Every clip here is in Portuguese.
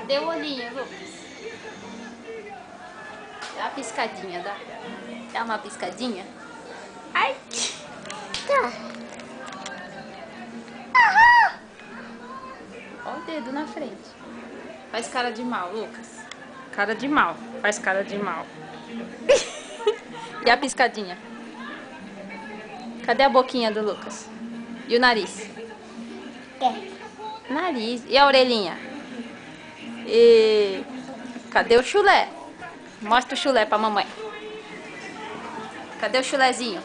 Cadê o olhinho, Lucas? Dá uma piscadinha, dá. Dá uma piscadinha. Ai! Tá. Olha o dedo na frente. Faz cara de mal, Lucas. Cara de mal. Faz cara de mal. E a piscadinha? Cadê a boquinha do Lucas? E o nariz? Nariz. E a orelhinha? E... Cadê o chulé? Mostra o chulé pra mamãe. Cadê o chulezinho?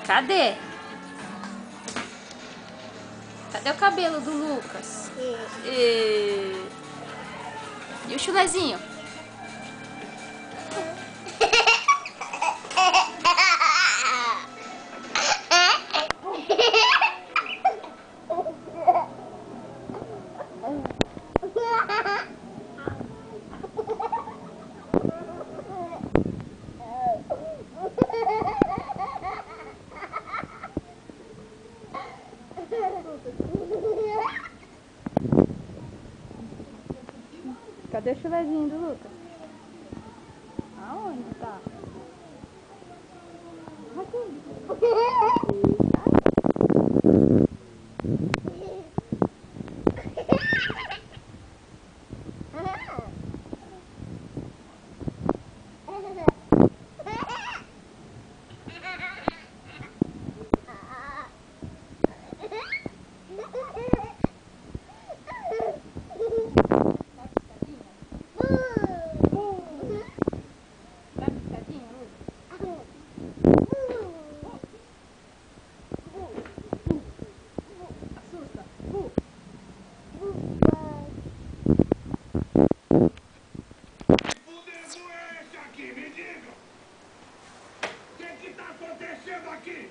Cadê? Cadê o cabelo do Lucas? E o chulezinho? Cadê o chulezinho do Lucas? Aonde tá? O que está acontecendo aqui?